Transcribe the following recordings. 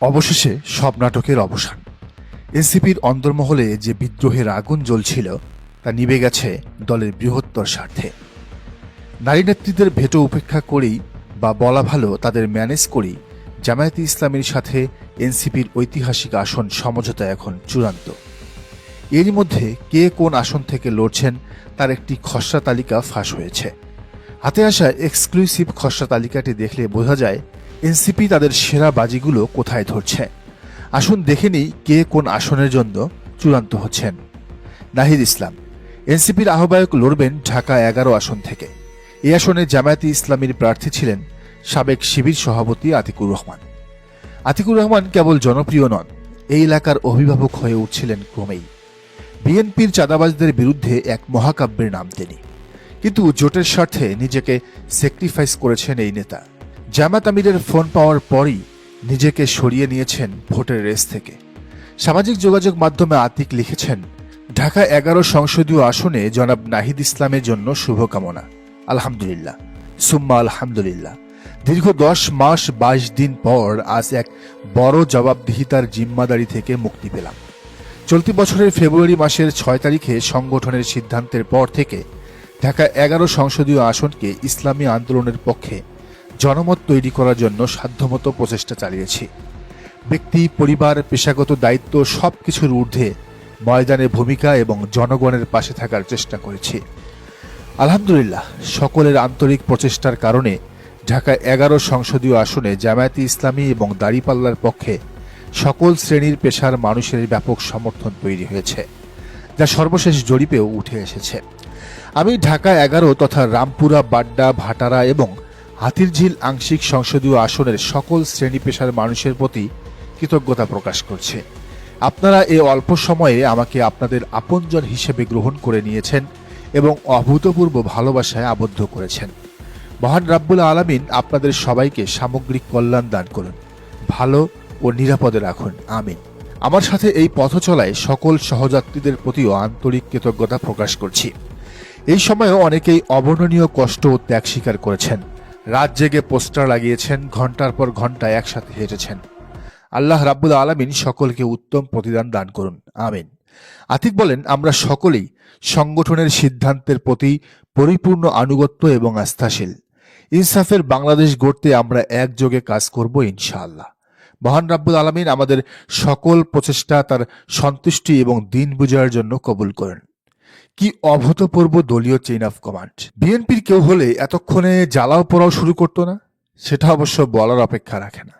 অবশেষে সব নাটকের অবসান। এনসিপির অন্দরমহলে যে বিদ্রোহের আগুন জ্বলছিল তা নিভে গেছে দলের বৃহত্তর স্বার্থে। নারী নেতৃত্বের ভেটো উপেক্ষা করেই বা বলা ভালো তাদের ম্যানেজ করেই জামায়াতে ইসলামীর সাথে এনসিপির ঐতিহাসিক আসন সমঝোতা এখন চূড়ান্ত। এরই মধ্যে কে কোন আসন থেকে লড়ছেন তার একটি খসড়া তালিকা ফাঁস হয়েছে। হাতে আসা এক্সক্লুসিভ খসড়া তালিকাটি দেখলে বোঝা যায় এনসিপি তাদের সেরা বাজিগুলো কোথায় ধরছে। আসুন দেখে নিই কে কোন আসনের জন্য চূড়ান্ত হচ্ছেন। নাহিদ ইসলাম এনসিপির আহ্বায়ক লড়বেন ঢাকা 11 আসন থেকে। এই আসনে জামায়াতে ইসলামীর প্রার্থী ছিলেন সাবেক শিবির সভাপতি আতিকুর রহমান। আতিকুর রহমান কেবল জনপ্রিয় নন, এই এলাকার অভিভাবক হয়ে উঠছিলেন ক্রমেই। বিএনপির চাঁদাবাজদের বিরুদ্ধে এক মহাকাব্যের নাম তিনি, কিন্তু জোটের স্বার্থে নিজেকে স্যাক্রিফাইস করেছেন এই নেতা। জামাত আমিরের ফোন পাওয়ার পরই নিজেকে সরিয়ে নিয়েছেন ভোটের রেস থেকে। সামাজিক যোগাযোগ মাধ্যমে আতিক লিখেছেন, ঢাকা 11 সংসদীয় আসনে জনাব নাহিদ ইসলামের জন্য শুভকামনা। আলহামদুলিল্লাহ, সুম্মা আলহামদুলিল্লাহ। দীর্ঘ 10 মাস 22 দিন পর আজ এক বড় জবাবদিহিতার জিম্মাদারি থেকে মুক্তি পেলাম। চলতি বছরের ফেব্রুয়ারি মাসের 6 তারিখে সংগঠনের সিদ্ধান্তের পর থেকে ঢাকা 11 সংসদীয় আসনকে ইসলামী আন্দোলনের পক্ষে জনমত তৈরি করার জন্য সাধ্যমতো প্রচেষ্টা চালিয়েছি। ব্যক্তি, পরিবার, পেশাগত দায়িত্ব সবকিছুর ঊর্ধ্বে ময়দানে ভূমিকা এবং জনগণের পাশে থাকার চেষ্টা করেছি। আলহামদুলিল্লাহ, সকলের আন্তরিক প্রচেষ্টার কারণে ঢাকা 11 সংসদীয় আসনে জামায়াতে ইসলামী এবং দাঁড়িপাল্লার পক্ষে সকল শ্রেণীর পেশার মানুষের ব্যাপক সমর্থন তৈরি হয়েছে, যা সর্বশেষ জরিপেও উঠে এসেছে। আমি ঢাকা 11 তথা রামপুরা, বাড্ডা, ভাটারা এবং হাতিরঝিল আংশিক সংসদীয় আসনের সকল শ্রেণী পেশার মানুষের প্রতি কৃতজ্ঞতা প্রকাশ করছি। আপনারা এই অল্প সময়ে আমাকে আপনাদের আপনজন হিসেবে গ্রহণ করে নিয়েছেন এবং অভূতপূর্ব ভালোবাসায় আবদ্ধ করেছেন। মহান রাব্বুল আলামিন আপনাদের সবাইকে সামগ্রিক কল্যাণ দান করুন, ভালো ও নিরাপদে রাখুন, আমিন। আমার সাথে এই পথ চলায় সকল সহযাত্রীদের প্রতিও আন্তরিক কৃতজ্ঞতা প্রকাশ করছি। এই সময়েও অনেকেই অবর্ণনীয় কষ্ট ও ত্যাগ স্বীকার করেছেন, রাত জেগে পোস্টার লাগিয়েছেন, ঘন্টার পর ঘন্টা একসাথে হেঁটেছেন। আল্লাহ রাব্বুল আলামিন সকলকে উত্তম প্রতিদান দান করুন, আমিন। আতিক বলেন, আমরা সকলেই সংগঠনের সিদ্ধান্তের প্রতি পরিপূর্ণ আনুগত্য এবং আস্থাশীল। ইনসাফের বাংলাদেশ গড়তে আমরা একযোগে কাজ করব ইনশাআল্লাহ। মহান রাব্বুল আলামিন আমাদের সকল প্রচেষ্টা তার সন্তুষ্টি এবং দিন বুঝার জন্য কবুল করেন। কি অভূতপূর্ব দলীয় চেইন অফ কমান্ড! বিএনপির কেউ হলে এতক্ষণে জ্বালাও পোড়াও শুরু করতো না? সেটা অবশ্য বলার অপেক্ষা রাখে না।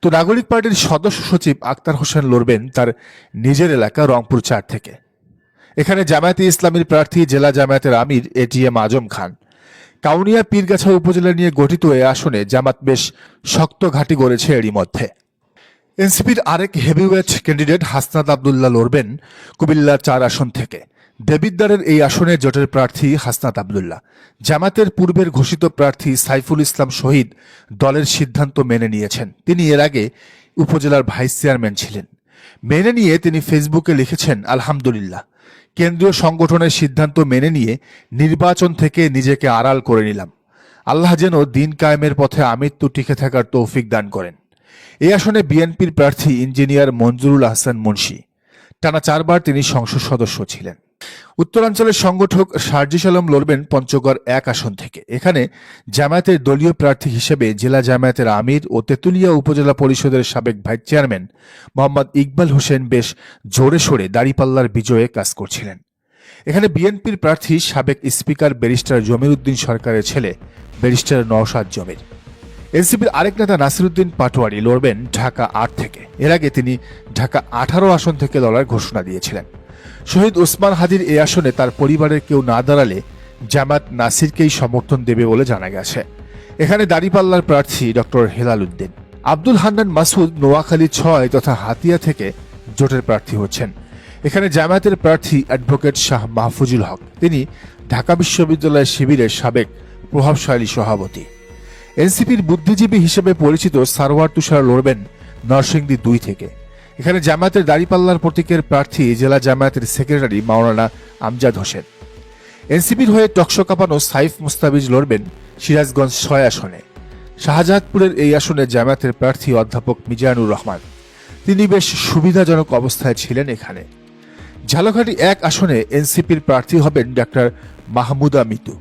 তো নাগরিক পার্টির সদস্য সচিব আক্তার হোসেন লড়বেন তার নিজের এলাকা রংপুর 4 থেকে। এখানে জামায়াতে ইসলামীর প্রার্থী জেলা জামায়াতের আমির এটিএম আজম খান। কাউনিয়া পীরগাছা উপজেলা নিয়ে গঠিত এ আসনে জামাত বেশ শক্ত ঘাঁটি গড়েছে এরই মধ্যে। এনসিপির আরেক হেভিওয়েট ক্যান্ডিডেট হাসনাত আবদুল্লাহ লড়বেন কুমিল্লা 4 আসন থেকে। দেবিদ্বারের এই আসনে জোটের প্রার্থী হাসনাত আবদুল্লাহ। জামাতের পূর্বের ঘোষিত প্রার্থী সাইফুল ইসলাম শহীদ দলের সিদ্ধান্ত মেনে নিয়েছেন। তিনি এর আগে উপজেলার ভাইস চেয়ারম্যান ছিলেন। মেনে নিয়ে তিনি ফেসবুকে লিখেছেন, আলহামদুলিল্লাহ, কেন্দ্রীয় সংগঠনের সিদ্ধান্ত মেনে নিয়ে নির্বাচন থেকে নিজেকে আড়াল করে নিলাম। আল্লাহ যেন দিন কায়েমের পথে আমৃত্যু টিকে থাকার তৌফিক দান করেন। এই আসনে বিএনপির প্রার্থী ইঞ্জিনিয়ার মঞ্জুরুল আহসান মুন্সি। টানা 4 বার তিনি সংসদ সদস্য ছিলেন। উত্তরাঞ্চলের সংগঠক শারজিস আলম লড়বেন পঞ্চগড় 1 আসন থেকে। এখানে জামায়াতের দলীয় প্রার্থী হিসেবে জেলা জামায়াতের আমির ও তেঁতুলিয়া উপজেলা পরিষদের সাবেক ভাইস চেয়ারম্যান মোহাম্মদ ইকবাল হোসেন বেশ জোরে সোরে দাঁড়িপাল্লার বিজয়ে কাজ করছিলেন। এখানে বিএনপির প্রার্থী সাবেক স্পিকার ব্যারিস্টার জমির উদ্দিন সরকারের ছেলে ব্যারিস্টার নওশাদ জমির। এনসিপির আরেক নেতা নাসিরউদ্দিন পাটোয়ারি লড়বেন ঢাকা 8 থেকে। এর আগে তিনি ঢাকা 18 আসন থেকে লড়ার ঘোষণা দিয়েছিলেন। শহীদ ওসমান হাদির এই আসনে তার পরিবারের কেউ না দাঁড়ালে জামাত নাসিরকেই সমর্থন দেবে বলে জানা গেছে। এখানে দাঁড়িপাল্লার প্রার্থী ডক্টর হেলাল উদ্দিন। আব্দুল হান্নান মাসুদ নোয়াখালী 6 তথা হাতিয়া থেকে জোটের প্রার্থী হচ্ছেন। এখানে জামায়াতের প্রার্থী অ্যাডভোকেট শাহ মাহফুজুল হক। তিনি ঢাকা বিশ্ববিদ্যালয় শিবিরের সাবেক প্রভাবশালী সভাপতি। এনসিপির বুদ্ধিজীবী হিসেবে পরিচিত সারওয়ার তুষার লড়বেন নরসিংদী 2 থেকে। এখানে জামায়াতের দাঁড়িপাল্লার প্রতীকের প্রার্থী জেলা জামায়াতের সেক্রেটারি মাওলানা আমজাদ হোসেন। এনসিপির হয়ে টকশো কাঁপানো সাইফ মুস্তাফিজ লড়বেন সিরাজগঞ্জ 6 আসনে। শাহজাহানপুরের এই আসনে জামায়াতের প্রার্থী অধ্যাপক মিজানুর রহমান, তিনি বেশ সুবিধাজনক অবস্থায় ছিলেন এখানে। ঝালকাঠি 1 আসনে এনসিপির প্রার্থী হবেন ডাক্তার মাহমুদা মিতু।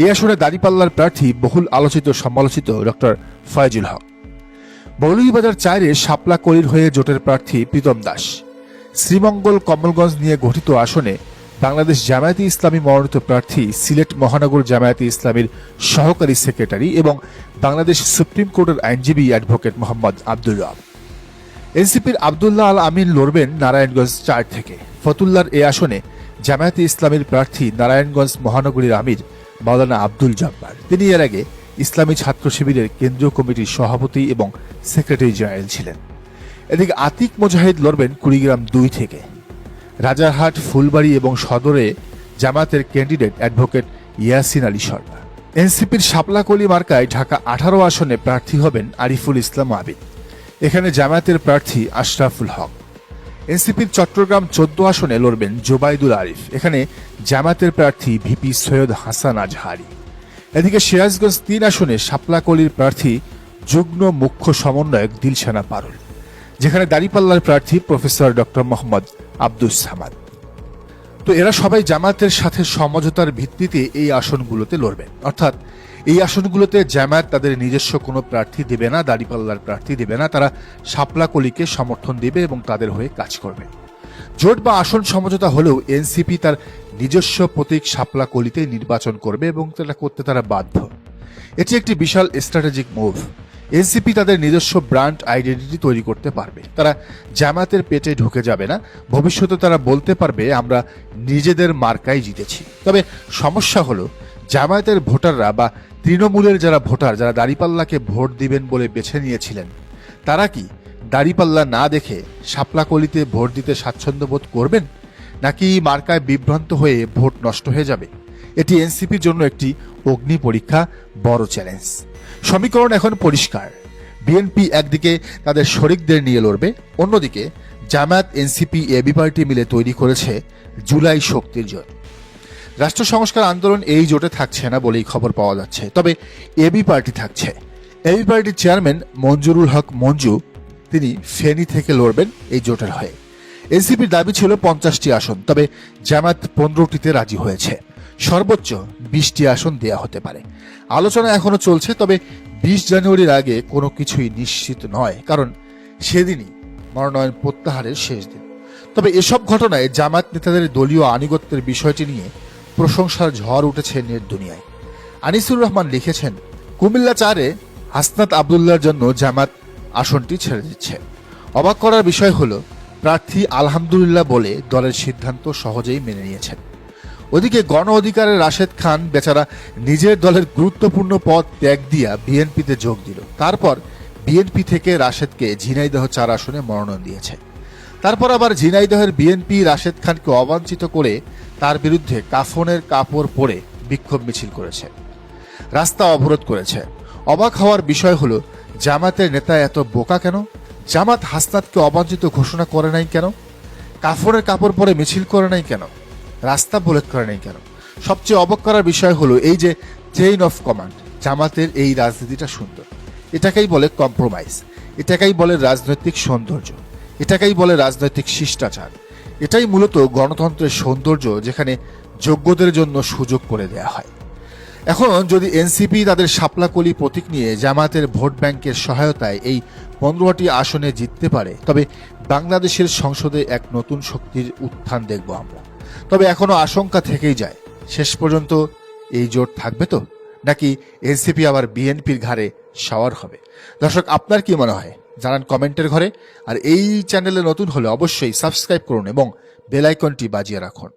এই আসনে দাঁড়িপাল্লার প্রার্থী বহুল আলোচিত সমালোচিত ডক্টর ফয়জুল হক। মৌলভীবাজার 4-এ শাপলা কলির হয়ে জোটের প্রার্থী প্রীতম দাস। শ্রীমঙ্গল কমলগঞ্জ নিয়ে গঠিত আসনে বাংলাদেশ জামায়াতে ইসলামী মনোনীত প্রার্থী সিলেট মহানগর জামায়াতে ইসলামীর সহকারী সেক্রেটারি এবং বাংলাদেশ সুপ্রিম কোর্টের আইনজীবী অ্যাডভোকেট মোহাম্মদ আব্দুর রব। এনসিপির আব্দুল্লাহ আল আমিন লড়বেন নারায়ণগঞ্জ 4 থেকে। ফতুল্লার এ আসনে জামায়াতে ইসলামীর প্রার্থী নারায়ণগঞ্জ মহানগরীর আমির মাওলানা আব্দুল জব্বার। তিনি এর আগে ইসলামী ছাত্র শিবিরের কেন্দ্রীয় কমিটির সভাপতি এবং সেক্রেটারি জেনারেল ছিলেন। এদিকে আতিক মুজাহিদ লড়বেন কুড়িগ্রাম 2 থেকে। রাজারহাট, ফুলবাড়ী এবং সদরে জামায়াতের ক্যান্ডিডেট অ্যাডভোকেট ইয়াসিন আলী সরকার। এনসিপির শাপলাকলি মার্কায় ঢাকা 18 আসনে প্রার্থী হবেন আরিফুল ইসলাম আবিদ। এখানে জামায়াতের প্রার্থী আশরাফুল হক। এনসিপির চট্টগ্রাম 14 আসনে লড়বেন জোবাইদুল আরিফ। এখানে জামায়াতের প্রার্থী ভিপি সৈয়দ হাসান আজহারি। এদিকে সিরাজগঞ্জ 3 আসনে শাপলাকলির প্রার্থী যুগ্ম মুখ্য সমন্বয়ক দিলশানা পারুল, যেখানে দাঁড়িপাল্লার প্রার্থী প্রফেসর ডক্টর মোহাম্মদ আব্দুস সামাদ। তো এরা সবাই জামায়াতের সাথে সমঝোতার ভিত্তিতে এই আসনগুলোতে লড়বেন, অর্থাৎ এই আসনগুলোতে জামায়াত তাদের নিজস্ব কোনো প্রার্থী দেবে না, দাঁড়িপাল্লার প্রার্থী দেবে না। তারা শাপলাকলিকে সমর্থন দেবে এবং তাদের হয়ে কাজ করবে। জোট বা আসন সমঝোতা হলেও এনসিপি তার নিজস্ব প্রতীক শাপলাকলিতে নির্বাচন করবে এবং সেটা করতে তারা বাধ্য। এটি একটি বিশাল স্ট্র্যাটেজিক মুভ। এনসিপি তাদের নিজস্ব ব্র্যান্ড আইডেন্টিটি তৈরি করতে পারবে। তারা জামায়াতের পেটে ঢুকে যাবে না। ভবিষ্যতে তারা বলতে পারবে আমরা নিজেদের মার্কায় জিতেছি। তবে সমস্যা হলো জামায়াতের ভোটাররা বা তৃণমূলের যারা ভোটার, যারা দাঁড়িপাল্লাকে ভোট দিবেন বলে বেছে নিয়েছিলেন, তারা কি দাঁড়িপাল্লা না দেখে শাপলাকলিতে ভোট দিতে স্বাচ্ছন্দ্য বোধ করবেন, নাকি মার্কায় বিভ্রান্ত হয়ে ভোট নষ্ট হয়ে যাবে? এটি এনসিপির জন্য একটি অগ্নি পরীক্ষা, বড় চ্যালেঞ্জ। সমীকরণ এখন পরিষ্কার। বিএনপি একদিকে তাদের শরিকদের নিয়ে লড়বে, অন্যদিকে জামায়াত, এনসিপি, এবি পার্টি মিলে তৈরি করেছে জুলাই শক্তির জোট। রাষ্ট্র সংস্কার আন্দোলন এই জোটে থাকছে না বলেই খবর পাওয়া যাচ্ছে, তবে এবি পার্টি থাকছে। এবি পার্টির চেয়ারম্যান মঞ্জুরুল হক মঞ্জু, তিনি ফেনী থেকে লড়বেন এই জোটের হয়ে। এনসিপির দাবি ছিল 50টি আসন, তবে জামায়াত 15টিতে রাজি হয়েছে। সর্বোচ্চ 20টি আসন দেয়া হতে পারে। আলোচনা এখনো চলছে, তবে 20 জানুয়ারির আগে কোনো কিছুই নিশ্চিত নয়, কারণ সেদিনই মনোনয়ন প্রত্যাহারের শেষ দিন। তবে এসব ঘটনায় জামায়াত নেতাদের দলীয় আনুগত্যের বিষয়টি নিয়ে প্রশংসার ঝড় উঠেছে নেট দুনিয়ায়। আনিসুর রহমান লিখেছেন, কুমিল্লা 4-এ হাসনাত আবদুল্লাহর জন্য জামায়াত আসনটি ছেড়ে দিচ্ছে। অবাক করার বিষয় হলো প্রার্থী আলহামদুলিল্লাহ বলে দলের সিদ্ধান্ত সহজেই মেনে নিয়েছেন। ওদিকে গণ অধিকারের রাশেদ খান বেচারা নিজের দলের গুরুত্বপূর্ণ পদ ত্যাগ দিয়া বিএনপিতে যোগ দিল। তারপর বিএনপি থেকে রাশেদকে ঝিনাইদহ 4 আসনে মনোনয়ন দিয়েছে। তারপর আবার ঝিনাইদহের বিএনপি রাশেদ খানকে অবাঞ্ছিত করে তার বিরুদ্ধে কাফনের কাপড় পরে বিক্ষোভ মিছিল করেছে, রাস্তা অবরোধ করেছে। অবাক হওয়ার বিষয় হলো জামাতের নেতা এত বোকা কেন? জামাত হাসনাতকে অবাঞ্ছিত ঘোষণা করে নাই কেন? কাফনের কাপড় পরে মিছিল করে নাই কেন? রাস্তা বুলেট করে নাই কেন? সবচেয়ে অবাক করার বিষয় হলো এই যে চেইন অফ কমান্ড। জামাতের এই রাজনীতিটা সুন্দর, এটাকেই বলে কম্প্রোমাইজ, এটাকেই বলে রাজনৈতিক সৌন্দর্য, এটাকেই বলে রাজনৈতিক শিষ্টাচার। এটাই মূলত গণতন্ত্রের সৌন্দর্য, যেখানে যোগ্যদের জন্য সুযোগ করে দেয়া হয়। এখন যদি এনসিপি তাদের শাপলাকলি প্রতীক নিয়ে জামায়াতের ভোট ব্যাংকের সহায়তায় এই 15টি আসনে জিততে পারে, তবে বাংলাদেশের সংসদে এক নতুন শক্তির উত্থান দেখব আমরা। তবে এখনো আশঙ্কা থেকেই যায়, শেষ পর্যন্ত এই জোট থাকবে তো, নাকি এনসিপি আবার বিএনপির ঘাড়ে সওয়ার হবে? দর্শক, আপনার কি মনে হয় জানান কমেন্টের ঘরে। আর এই চ্যানেলে নতুন হলে অবশ্যই সাবস্ক্রাইব করুন এবং বেল আইকনটি বাজিয়ে রাখুন।